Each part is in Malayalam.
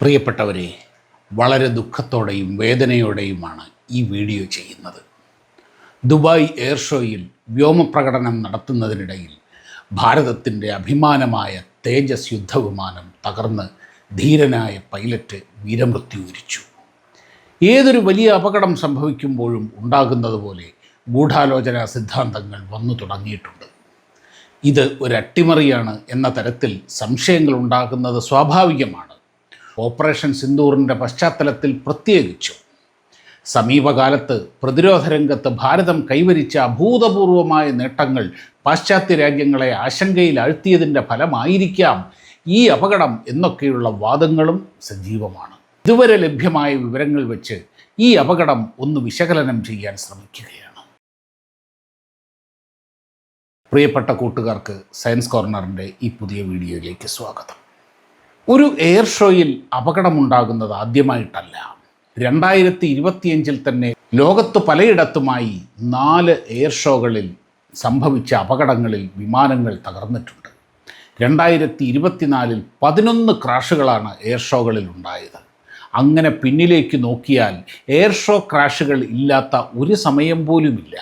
പ്രിയപ്പെട്ടവരെ, വളരെ ദുഃഖത്തോടെയും വേദനയോടെയുമാണ് ഈ വീഡിയോ ചെയ്യുന്നത്. ദുബായ് എയർ ഷോയിൽ വ്യോമപ്രകടനം നടത്തുന്നതിനിടയിൽ ഭാരതത്തിൻ്റെ അഭിമാനമായ തേജസ് യുദ്ധവിമാനം തകർന്ന് ധീരനായ പൈലറ്റ് വീരമൃത്യു വരിച്ചു. ഏതൊരു വലിയ അപകടം സംഭവിക്കുമ്പോഴും ഉണ്ടാകുന്നത് പോലെ ഗൂഢാലോചന സിദ്ധാന്തങ്ങൾ വന്നു തുടങ്ങിയിട്ടുണ്ട്. ഇത് ഒരു അട്ടിമറിയാണ് എന്ന തരത്തിൽ സംശയങ്ങൾ ഉണ്ടാകുന്നത് സ്വാഭാവികമാണ്. ഓപ്പറേഷൻ സിന്ദൂറിൻ്റെ പശ്ചാത്തലത്തിൽ പ്രത്യേകിച്ചും സമീപകാലത്ത് പ്രതിരോധ രംഗത്ത് ഭാരതം കൈവരിച്ച അഭൂതപൂർവമായ നേട്ടങ്ങൾ പാശ്ചാത്യ രാജ്യങ്ങളെ ആശങ്കയിൽ ആഴ്ത്തിയതിൻ്റെ ഫലമായിരിക്കാം ഈ അപകടം എന്നൊക്കെയുള്ള വാദങ്ങളും സജീവമാണ്. ഇതുവരെ ലഭ്യമായ വിവരങ്ങൾ വെച്ച് ഈ അപകടം ഒന്ന് വിശകലനം ചെയ്യാൻ ശ്രമിക്കുകയാണ്. പ്രിയപ്പെട്ട കൂട്ടുകാർക്ക് സയൻസ് കോർണറിൻ്റെ ഈ പുതിയ വീഡിയോയിലേക്ക് സ്വാഗതം. ഒരു എയർ ഷോയിൽ അപകടമുണ്ടാകുന്നത് ആദ്യമായിട്ടല്ല. 2025 തന്നെ ലോകത്ത് പലയിടത്തുമായി 4 എയർ ഷോകളിൽ സംഭവിച്ച അപകടങ്ങളിൽ വിമാനങ്ങൾ തകർന്നിട്ടുണ്ട്. 2024 11 ക്രാഷുകളാണ് എയർ ഷോകളിൽ ഉണ്ടായത്. അങ്ങനെ പിന്നിലേക്ക് നോക്കിയാൽ എയർ ഷോ ക്രാഷുകൾ ഇല്ലാത്ത ഒരു സമയം പോലുമില്ല.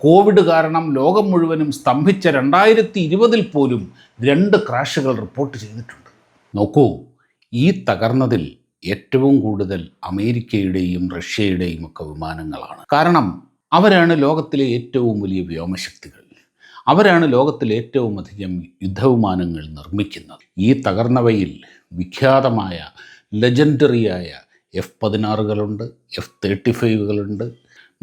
കോവിഡ് കാരണം ലോകം മുഴുവനും സ്തംഭിച്ച 2020 പോലും 2 ക്രാഷുകൾ റിപ്പോർട്ട് ചെയ്തിട്ടുണ്ട്. നോക്കൂ, ഈ തകർന്നതിൽ ഏറ്റവും കൂടുതൽ അമേരിക്കയുടെയും റഷ്യയുടെയും ഒക്കെ വിമാനങ്ങളാണ്. കാരണം അവരാണ് ലോകത്തിലെ ഏറ്റവും വലിയ വ്യോമശക്തികൾ. അവരാണ് ലോകത്തിലെ ഏറ്റവും അധികം യുദ്ധവിമാനങ്ങൾ നിർമ്മിക്കുന്നത്. ഈ തകർന്നവയിൽ വിഖ്യാതമായ ലെജൻഡറിയായ F-16കളുണ്ട്, F-35കളുണ്ട്,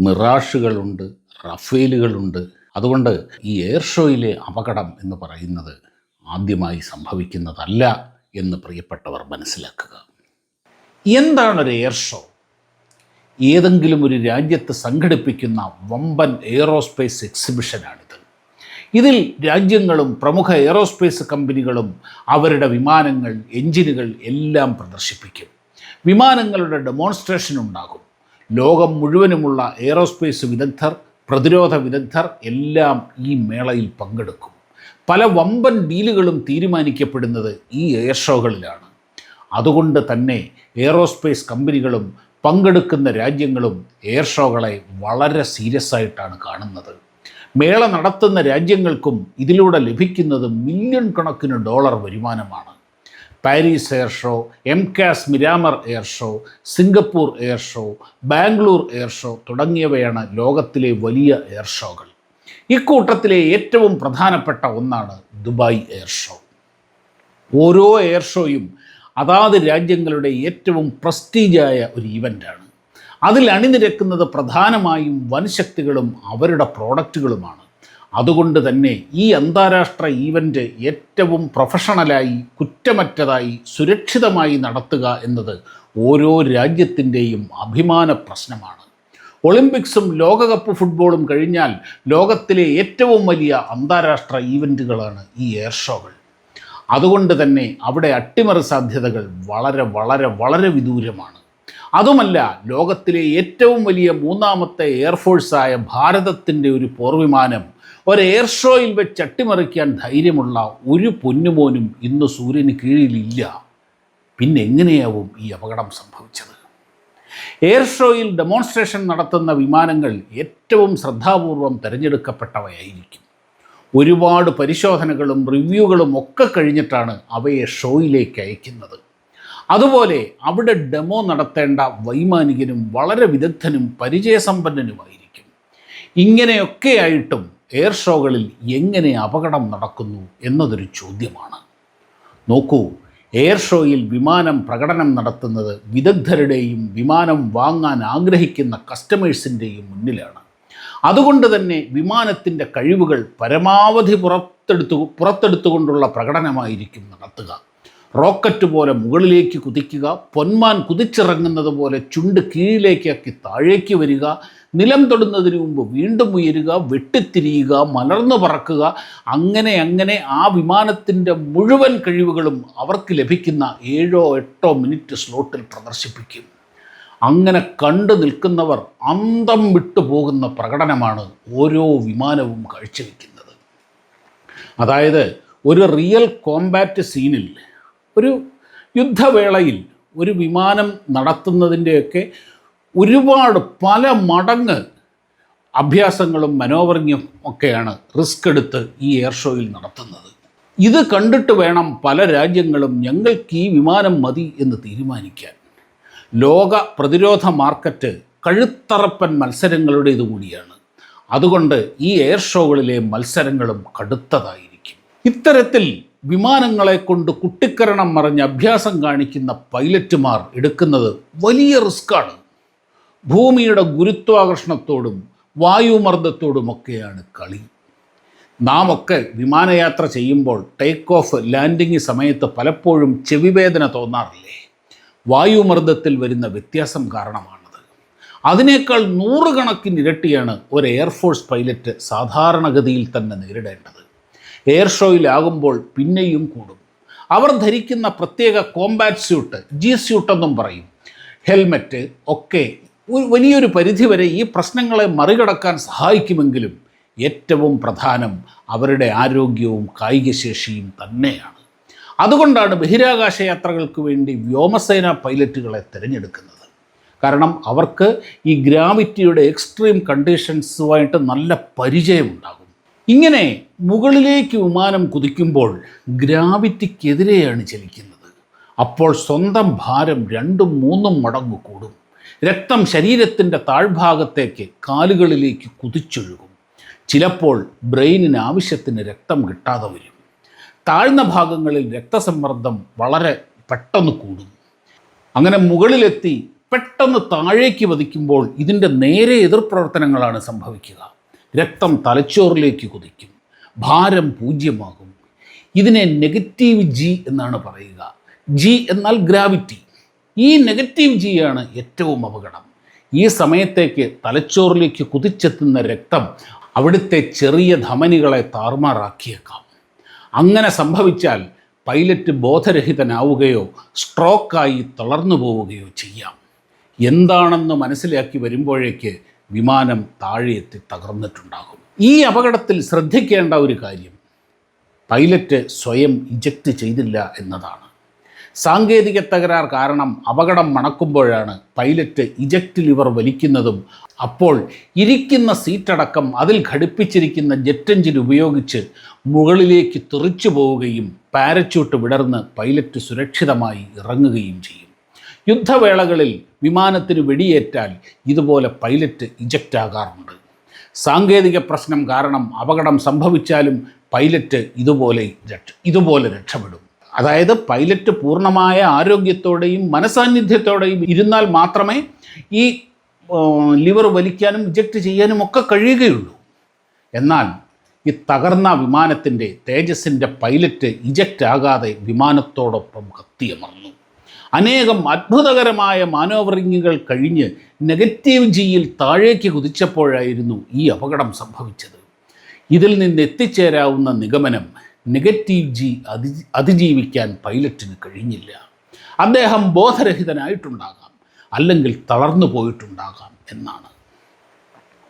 മിറാഷുകളുണ്ട്, റഫേലുകളുണ്ട്. അതുകൊണ്ട് ഈ എയർ ഷോയിലെ അപകടം എന്ന് പറയുന്നത് ആദ്യമായി സംഭവിക്കുന്നതല്ല എന്ന് പ്രിയപ്പെട്ടവർ മനസ്സിലാക്കുക. എന്താണൊരു എയർ ഷോ? ഏതെങ്കിലും ഒരു രാജ്യത്ത് സംഘടിപ്പിക്കുന്ന വമ്പൻ എയ്റോസ്പേസ് എക്സിബിഷനാണിത്. ഇതിൽ രാജ്യങ്ങളും പ്രമുഖ എയ്റോസ്പേസ് കമ്പനികളും അവരുടെ വിമാനങ്ങൾ, എഞ്ചിനുകൾ എല്ലാം പ്രദർശിപ്പിക്കും. വിമാനങ്ങളുടെ ഡെമോൺസ്ട്രേഷൻ ഉണ്ടാകും. ലോകം മുഴുവനുമുള്ള എയ്റോസ്പേസ് വിദഗ്ധർ, പ്രതിരോധ വിദഗ്ധർ എല്ലാം ഈ മേളയിൽ പങ്കെടുക്കും. പല വമ്പൻ ഡീലുകളും തീരുമാനിക്കപ്പെടുന്നത് ഈ എയർ ഷോകളിലാണ്. അതുകൊണ്ട് തന്നെ എയ്റോസ്പേസ് കമ്പനികളും പങ്കെടുക്കുന്ന രാജ്യങ്ങളും എയർ ഷോകളെ വളരെ സീരിയസ് ആയിട്ടാണ് കാണുന്നത്. മേള നടത്തുന്ന രാജ്യങ്ങൾക്കും ഇതിലൂടെ ലഭിക്കുന്നത് മില്യൺ കണക്കിന് ഡോളർ വരുമാനമാണ്. Paris air show, MAKS Miramar air show, Singapore air show, Bangalore air show തുടങ്ങിയവയാണ് ലോകത്തിലെ വലിയ എയർ ഷോകൾ. ഇക്കൂട്ടത്തിലെ ഏറ്റവും പ്രധാനപ്പെട്ട ഒന്നാണ് ദുബായ് എയർ ഷോ. ഓരോ എയർ ഷോയും അതാത് രാജ്യങ്ങളുടെ ഏറ്റവും പ്രസ്റ്റീജായ ഒരു ഇവൻ്റാണ്. അതിൽ അണിനിരക്കുന്നത് പ്രധാനമായും വൻശക്തികളും അവരുടെ പ്രോഡക്റ്റുകളുമാണ്. അതുകൊണ്ട് തന്നെ ഈ അന്താരാഷ്ട്ര ഈവൻ്റ് ഏറ്റവും പ്രൊഫഷണലായി, കുറ്റമറ്റതായി, സുരക്ഷിതമായി നടത്തുക എന്നത് ഓരോ രാജ്യത്തിൻ്റെയും അഭിമാന പ്രശ്നമാണ്. ഒളിമ്പിക്സും ലോകകപ്പ് ഫുട്ബോളും കഴിഞ്ഞാൽ ലോകത്തിലെ ഏറ്റവും വലിയ അന്താരാഷ്ട്ര ഈവൻറ്റുകളാണ് ഈ എയർ ഷോകൾ. അതുകൊണ്ട് തന്നെ അവിടെ അട്ടിമറി സാധ്യതകൾ വളരെ വളരെ വളരെ വിദൂരമാണ്. അതുമല്ല, ലോകത്തിലെ ഏറ്റവും വലിയ 3ാമത്തെ എയർഫോഴ്സായ ഭാരതത്തിൻ്റെ ഒരു പോർവിമാനം ഒരു എയർ ഷോയിൽ വെച്ച് അട്ടിമറിക്കാൻ ധൈര്യമുള്ള ഒരു പൊന്നുമോനും ഇന്ന് സൂര്യന് കീഴിലില്ല. പിന്നെ എങ്ങനെയാവും ഈ അപകടം സംഭവിച്ചത്? എയർ ഷോയിൽ ഡെമോൺസ്ട്രേഷൻ നടത്തുന്ന വിമാനങ്ങൾ ഏറ്റവും ശ്രദ്ധാപൂർവം തിരഞ്ഞെടുക്കപ്പെട്ടവയായിരിക്കും. ഒരുപാട് പരിശോധനകളും റിവ്യൂകളും ഒക്കെ കഴിഞ്ഞിട്ടാണ് അവയെ ഷോയിലേക്ക് അയക്കുന്നത്. അതുപോലെ അവിടെ ഡെമോ നടത്തേണ്ട വൈമാനികനും വളരെ വിദഗ്ധനും പരിചയസമ്പന്നനുമായിരിക്കും. ഇങ്ങനെയൊക്കെയായിട്ടും എയർ ഷോകളിൽ എങ്ങനെ അപകടം നടക്കുന്നു എന്നതൊരു ചോദ്യമാണ്. നോക്കൂ, എയർ ഷോയിൽ വിമാനം പ്രകടനം നടത്തുന്നത് വിദഗ്ധരുടെയും വിമാനം വാങ്ങാൻ ആഗ്രഹിക്കുന്ന കസ്റ്റമേഴ്സിൻ്റെയും മുന്നിലാണ്. അതുകൊണ്ട് തന്നെ വിമാനത്തിൻ്റെ കഴിവുകൾ പരമാവധി പുറത്തെടുത്തുകൊണ്ടുള്ള പ്രകടനമായിരിക്കും നടത്തുക. റോക്കറ്റ് പോലെ മുകളിലേക്ക് കുതിക്കുക, പൊന്മാൻ കുതിച്ചിറങ്ങുന്നത് പോലെ ചുണ്ട് കീഴിലേക്കാക്കി താഴേക്ക് വരിക, നിലം തൊടുന്നതിന് മുമ്പ് വീണ്ടും ഉയരുക, വെട്ടിത്തിരിയുക, മലർന്നു പറക്കുക, അങ്ങനെ ആ വിമാനത്തിൻ്റെ മുഴുവൻ കഴിവുകളും അവർക്ക് ലഭിക്കുന്ന 7-8 മിനിറ്റ് സ്ലോട്ടിൽ പ്രദർശിപ്പിക്കും. അങ്ങനെ കണ്ടു നിൽക്കുന്നവർ അന്തം വിട്ടു പോകുന്ന പ്രകടനമാണ് ഓരോ വിമാനവും കാഴ്ചവെക്കുന്നത്. അതായത് ഒരു റിയൽ കോമ്പാറ്റ് സീനിൽ, ഒരു യുദ്ധവേളയിൽ ഒരു വിമാനം നടത്തുന്നതിൻ്റെയൊക്കെ ഒരുപാട് പല മടങ്ങ് അഭ്യാസങ്ങളും മനോവറിങ്ങും ഒക്കെയാണ് റിസ്ക് എടുത്ത് ഈ എയർ ഷോയിൽ നടത്തുന്നത്. ഇത് കണ്ടിട്ട് വേണം പല രാജ്യങ്ങളും ഞങ്ങൾക്ക് ഈ വിമാനം മതി എന്ന് തീരുമാനിക്കാൻ. ലോക പ്രതിരോധ മാർക്കറ്റ് കഴുത്തറപ്പൻ മത്സരങ്ങളുടേത് കൂടിയാണ്. അതുകൊണ്ട് ഈ എയർ ഷോകളിലെ മത്സരങ്ങളും കടുത്തതായിരിക്കും. ഇത്തരത്തിൽ വിമാനങ്ങളെ കൊണ്ട് കുട്ടിക്കരണം മറിഞ്ഞ് അഭ്യാസം കാണിക്കുന്ന പൈലറ്റുമാർ എടുക്കുന്നത് വലിയ റിസ്ക്കാണ്. ഭൂമിയുടെ ഗുരുത്വാകർഷണത്തോടും വായുമർദ്ദത്തോടുമൊക്കെയാണ് കളി. നാം ഒക്കെ വിമാനയാത്ര ചെയ്യുമ്പോൾ ടേക്ക് ഓഫ് ലാൻഡിങ് സമയത്ത് പലപ്പോഴും ചെവിവേദന തോന്നാറില്ലേ? വായുമർദ്ദത്തിൽ വരുന്ന വ്യത്യാസം കാരണമാണത്. അതിനേക്കാൾ 100 കണക്കിന് ഇരട്ടിയാണ് ഒരു എയർഫോഴ്സ് പൈലറ്റ് സാധാരണഗതിയിൽ തന്നെ നേരിടേണ്ടത്. എയർ ഷോയിലാകുമ്പോൾ പിന്നെയും കൂടും. അവർ ധരിക്കുന്ന പ്രത്യേക കോമ്പാറ്റ് സ്യൂട്ട്, G സ്യൂട്ട് എന്നും പറയും, ഹെൽമറ്റ് ഒക്കെ വലിയൊരു പരിധിവരെ ഈ പ്രശ്നങ്ങളെ മറികടക്കാൻ സഹായിക്കുമെങ്കിലും ഏറ്റവും പ്രധാനം അവരുടെ ആരോഗ്യവും കായികശേഷിയും തന്നെയാണ്. അതുകൊണ്ടാണ് ബഹിരാകാശ യാത്രകൾക്ക് വേണ്ടി വ്യോമസേന പൈലറ്റുകളെ തിരഞ്ഞെടുക്കുന്നത്. കാരണം അവർക്ക് ഈ ഗ്രാവിറ്റിയുടെ എക്സ്ട്രീം കണ്ടീഷൻസുമായിട്ട് നല്ല പരിചയമുണ്ടാകും. ഇങ്ങനെ മുകളിലേക്ക് വിമാനം കുതിക്കുമ്പോൾ ഗ്രാവിറ്റിക്കെതിരെയാണ് ചലിക്കുന്നത്. അപ്പോൾ സ്വന്തം ഭാരം 2-3 മടങ്ങ് കൂടും. രക്തം ശരീരത്തിൻ്റെ താഴ്ഭാഗത്തേക്ക് കാലുകളിലേക്ക് കുതിച്ചൊഴുകും. ചിലപ്പോൾ ബ്രെയിനിന് ആവശ്യത്തിന് രക്തം കിട്ടാതെ വരും. താഴ്ന്ന ഭാഗങ്ങളിൽ രക്തസമ്മർദ്ദം വളരെ പെട്ടെന്ന് കൂടും. അങ്ങനെ മുകളിലെത്തി പെട്ടെന്ന് താഴേക്ക് പതിക്കുമ്പോൾ ഇതിൻ്റെ നേരെ എതിർപ്രവർത്തനങ്ങളാണ് സംഭവിക്കുക. രക്തം തലച്ചോറിലേക്ക് കുതിക്കും, ഭാരം 0 ഇതിനെ നെഗറ്റീവ് G എന്നാണ് പറയുക. G എന്നാൽ ഗ്രാവിറ്റി. ഈ നെഗറ്റീവ് G ആണ് ഏറ്റവും അപകടം. ഈ സമയത്തേക്ക് തലച്ചോറിലേക്ക് കുതിച്ചെത്തുന്ന രക്തം അവിടുത്തെ ചെറിയ ധമനികളെ താറുമാറാക്കിയേക്കാം. അങ്ങനെ സംഭവിച്ചാൽ പൈലറ്റ് ബോധരഹിതനാവുകയോ സ്ട്രോക്കായി തളർന്നു പോവുകയോ ചെയ്യാം. എന്താണെന്ന് മനസ്സിലാക്കി വരുമ്പോഴേക്ക് വിമാനം താഴെയെത്തി തകർന്നിട്ടുണ്ടാകും. ഈ അപകടത്തിൽ ശ്രദ്ധിക്കേണ്ട ഒരു കാര്യം, പൈലറ്റ് സ്വയം ഇജക്റ്റ് ചെയ്തില്ല എന്നതാണ്. സാങ്കേതിക തകരാർ കാരണം അപകടം മണക്കുമ്പോഴാണ് പൈലറ്റ് ഇജക്റ്റ് ലിവർ വലിക്കുന്നതും അപ്പോൾ ഇരിക്കുന്ന സീറ്റടക്കം അതിൽ ഘടിപ്പിച്ചിരിക്കുന്ന ജെറ്റ് എഞ്ചിൻ ഉപയോഗിച്ച് മുകളിലേക്ക് തെറിച്ചു പോവുകയും പാരച്യൂട്ട് വിടർന്ന് പൈലറ്റ് സുരക്ഷിതമായി ഇറങ്ങുകയും ചെയ്യും. യുദ്ധവേളകളിൽ വിമാനത്തിന് വെടിയേറ്റാൽ ഇതുപോലെ പൈലറ്റ് ഇജക്റ്റ് ആകാറുണ്ട്. സാങ്കേതിക പ്രശ്നം കാരണം അപകടം സംഭവിച്ചാലും പൈലറ്റ് ഇതുപോലെ രക്ഷപ്പെടും. അതായത് പൈലറ്റ് പൂർണ്ണമായ ആരോഗ്യത്തോടെയും മനസാന്നിധ്യത്തോടെയും ഇരുന്നാൽ മാത്രമേ ഈ ലിവർ വലിക്കാനും ഇജക്റ്റ് ചെയ്യാനും ഒക്കെ കഴിയുകയുള്ളൂ. എന്നാൽ ഈ തകർന്ന വിമാനത്തിൻ്റെ തേജസിൻ്റെ പൈലറ്റ് ഇജക്റ്റ് ആകാതെ വിമാനത്തോടൊപ്പം കത്തിയമർന്നു. അനേകം അത്ഭുതകരമായ മാനോവറിങ്ങുകൾ കഴിഞ്ഞ് നെഗറ്റീവ് Gയിൽ താഴേക്ക് കുതിച്ചപ്പോഴായിരുന്നു ഈ അപകടം സംഭവിച്ചത്. ഇതിൽ നിന്ന് എത്തിച്ചേരാവുന്ന നിഗമനം, നെഗറ്റീവ് G അതിജീവിക്കാൻ പൈലറ്റിന് കഴിഞ്ഞില്ല. അദ്ദേഹം ബോധരഹിതനായിട്ടുണ്ടാകാം, അല്ലെങ്കിൽ തളർന്നു പോയിട്ടുണ്ടാകാം എന്നാണ്.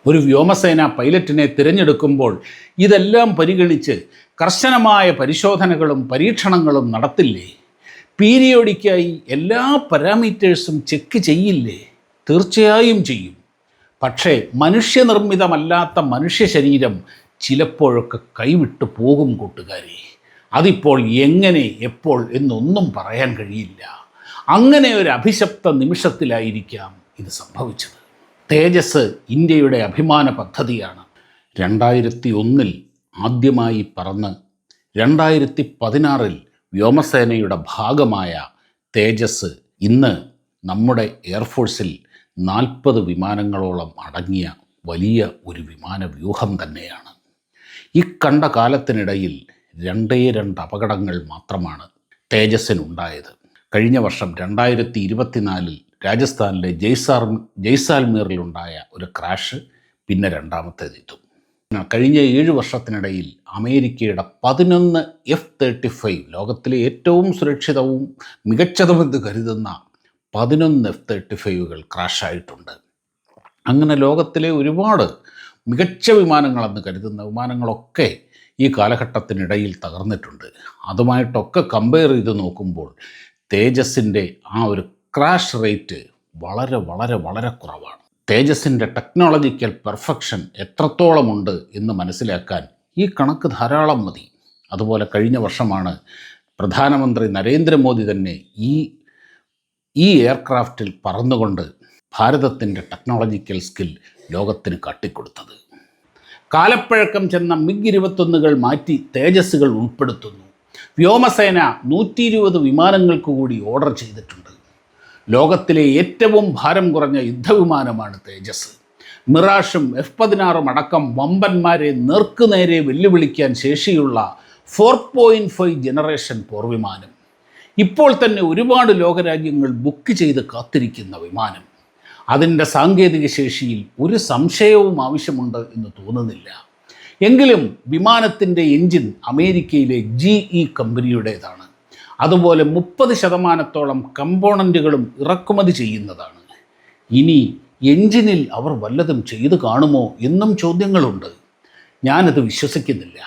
ഒരു വ്യോമസേന പൈലറ്റിനെ തിരഞ്ഞെടുക്കുമ്പോൾ ഇതെല്ലാം പരിഗണിച്ച് കർശനമായ പരിശോധനകളും പരീക്ഷണങ്ങളും നടത്തില്ലേ? പീരിയോഡിക്കായി എല്ലാ പാരാമീറ്റേഴ്സും ചെക്ക് ചെയ്യില്ലേ? തീർച്ചയായും ചെയ്യും. പക്ഷേ മനുഷ്യനിർമ്മിതമല്ലാത്ത മനുഷ്യ ശരീരം ചിലപ്പോഴൊക്കെ കൈവിട്ടു പോകും കൂട്ടുകാരെ. അതിപ്പോൾ എങ്ങനെ എപ്പോൾ എന്നൊന്നും പറയാൻ കഴിയില്ല. അങ്ങനെ ഒരു അഭിശപ്ത നിമിഷത്തിലായിരിക്കാം ഇത് സംഭവിച്ചത്. തേജസ് ഇന്ത്യയുടെ അഭിമാന പദ്ധതിയാണ്. 2001 ആദ്യമായി പറന്ന് 2016 വ്യോമസേനയുടെ ഭാഗമായ തേജസ് ഇന്ന് നമ്മുടെ എയർഫോഴ്സിൽ 40 വിമാനങ്ങളോളം അടങ്ങിയ വലിയ ഒരു വിമാന വ്യൂഹം തന്നെയാണ്. ഈ കണ്ട കാലത്തിനിടയിൽ 2 അപകടങ്ങൾ മാത്രമാണ് തേജസ്സിനുണ്ടായത്. കഴിഞ്ഞ വർഷം 2024 രാജസ്ഥാനിലെ ജയ്സാൽമീറിലുണ്ടായ ഒരു ക്രാഷ്, പിന്നെ രണ്ടാമത്തേതിതും. കഴിഞ്ഞ 7 വർഷത്തിനിടയിൽ അമേരിക്കയുടെ 11 F-35, ലോകത്തിലെ ഏറ്റവും സുരക്ഷിതവും മികച്ചതുമെന്ന് കരുതുന്ന 11 F-35കൾ ക്രാഷായിട്ടുണ്ട്. അങ്ങനെ ലോകത്തിലെ ഒരുപാട് മികച്ച വിമാനങ്ങളെന്ന് കരുതുന്ന വിമാനങ്ങളൊക്കെ ഈ കാലഘട്ടത്തിനിടയിൽ തകർന്നിട്ടുണ്ട്. അതുമായിട്ടൊക്കെ കമ്പയർ ചെയ്ത് നോക്കുമ്പോൾ തേജസ്സിൻ്റെ ആ ഒരു ക്രാഷ് റേറ്റ് വളരെ വളരെ വളരെ കുറവാണ്. തേജസിൻ്റെ ടെക്നോളജിക്കൽ പെർഫെക്ഷൻ എത്രത്തോളമുണ്ട് എന്ന് മനസ്സിലാക്കാൻ ഈ കണക്ക് ധാരാളം മതി. അതുപോലെ കഴിഞ്ഞ വർഷമാണ് പ്രധാനമന്ത്രി നരേന്ദ്രമോദി തന്നെ ഈ എയർക്രാഫ്റ്റിൽ പറന്നുകൊണ്ട് ഭാരതത്തിൻ്റെ ടെക്നോളജിക്കൽ സ്കിൽ ലോകത്തിന് കാട്ടിക്കൊടുത്തത്. കാലപ്പഴക്കം ചെന്ന MiG-21 മാറ്റി തേജസ്സുകൾ ഉൾപ്പെടുത്തുന്നു. വ്യോമസേന 120 വിമാനങ്ങൾക്ക് കൂടി ഓർഡർ ചെയ്തിട്ടുണ്ട്. ലോകത്തിലെ ഏറ്റവും ഭാരം കുറഞ്ഞ യുദ്ധവിമാനമാണ് തേജസ്. മിറാഷും F-16 അടക്കം വമ്പന്മാരെ നേർക്കുനേരെ വെല്ലുവിളിക്കാൻ ശേഷിയുള്ള 4.5 ജനറേഷൻ പോർവിമാനം. ഇപ്പോൾ തന്നെ ഒരുപാട് ലോകരാജ്യങ്ങൾ ബുക്ക് ചെയ്ത് കാത്തിരിക്കുന്ന വിമാനം. അതിൻ്റെ സാങ്കേതിക ശേഷിയിൽ ഒരു സംശയവും ആവശ്യമുണ്ട് എന്ന് തോന്നുന്നില്ല. എങ്കിലും വിമാനത്തിൻ്റെ എൻജിൻ അമേരിക്കയിലെ GE കമ്പനിയുടേതാണ്. അതുപോലെ 30% കമ്പോണൻറ്റുകളും ഇറക്കുമതി ചെയ്യുന്നതാണ്. ഇനി എൻജിനിൽ അവർ വല്ലതും ചെയ്തു കാണുമോ എന്നും ചോദ്യങ്ങളുണ്ട്. ഞാനത് വിശ്വസിക്കുന്നില്ല.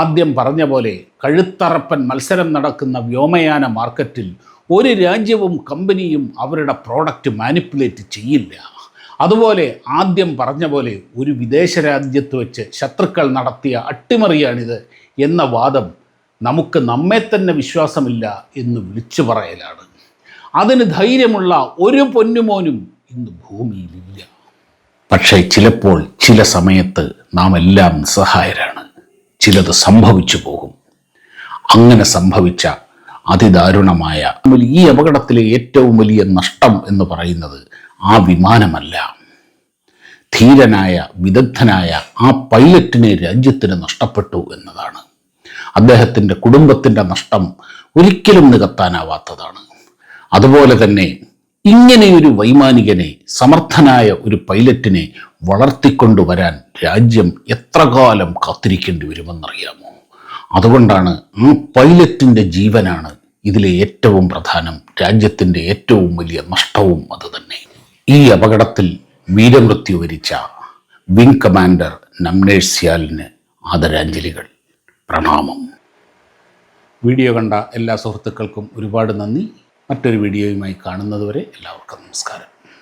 ആദ്യം പറഞ്ഞ പോലെ കഴുത്തറപ്പൻ മത്സരം നടക്കുന്ന വ്യോമയാന മാർക്കറ്റിൽ ഒരു രാജ്യവും കമ്പനിയും അവരുടെ പ്രോഡക്റ്റ് മാനിപ്പുലേറ്റ് ചെയ്യില്ല. അതുപോലെ ആദ്യം പറഞ്ഞ പോലെ ഒരു വിദേശ രാജ്യത്ത് വെച്ച് ശത്രുക്കൾ നടത്തിയ അട്ടിമറിയാണിത് എന്ന വാദം നമുക്ക് നമ്മെ തന്നെ വിശ്വാസമില്ല എന്ന് വിളിച്ചു പറയലാണ്. അതിന് ധൈര്യമുള്ള ഒരു പൊന്നുമോനും ഇന്ന് ഭൂമിയിലില്ല. പക്ഷേ ചിലപ്പോൾ ചില സമയത്ത് നാം എല്ലാം നിസ്സഹായരാണ്. ചിലത് സംഭവിച്ചു പോകും. അങ്ങനെ സംഭവിച്ച അതിദാരുണമായ ഈ അപകടത്തിലെ ഏറ്റവും വലിയ നഷ്ടം എന്ന് പറയുന്നത് ആ വിമാനമല്ല, ധീരനായ വിദഗ്ധനായ ആ പൈലറ്റിനെ രാജ്യത്തിന് നഷ്ടപ്പെട്ടു എന്നതാണ്. അദ്ദേഹത്തിൻ്റെ കുടുംബത്തിൻ്റെ നഷ്ടം ഒരിക്കലും നികത്താനാവാത്തതാണ്. അതുപോലെ തന്നെ ഇങ്ങനെയൊരു വൈമാനികനെ, സമർത്ഥനായ ഒരു പൈലറ്റിനെ വളർത്തിക്കൊണ്ടുവരാൻ രാജ്യം എത്ര കാലം കാത്തിരിക്കേണ്ടി വരുമെന്നറിയാമോ? അതുകൊണ്ടാണ് ആ പൈലറ്റിൻ്റെ ജീവനാണ് ഇതിലെ ഏറ്റവും പ്രധാനം. രാജ്യത്തിൻ്റെ ഏറ്റവും വലിയ നഷ്ടവും അതുതന്നെ. ഈ അപകടത്തിൽ വീരമൃത്യു വരിച്ച വിംഗ് കമാൻഡർ നമ്നേഷ് സിയാലിന് ആദരാഞ്ജലികൾ, പ്രണാമം. വീഡിയോ കണ്ട എല്ലാ സുഹൃത്തുക്കൾക്കും ഒരുപാട് നന്ദി. മറ്റൊരു വീഡിയോയുമായി കാണുന്നതുവരെ എല്ലാവർക്കും നമസ്കാരം.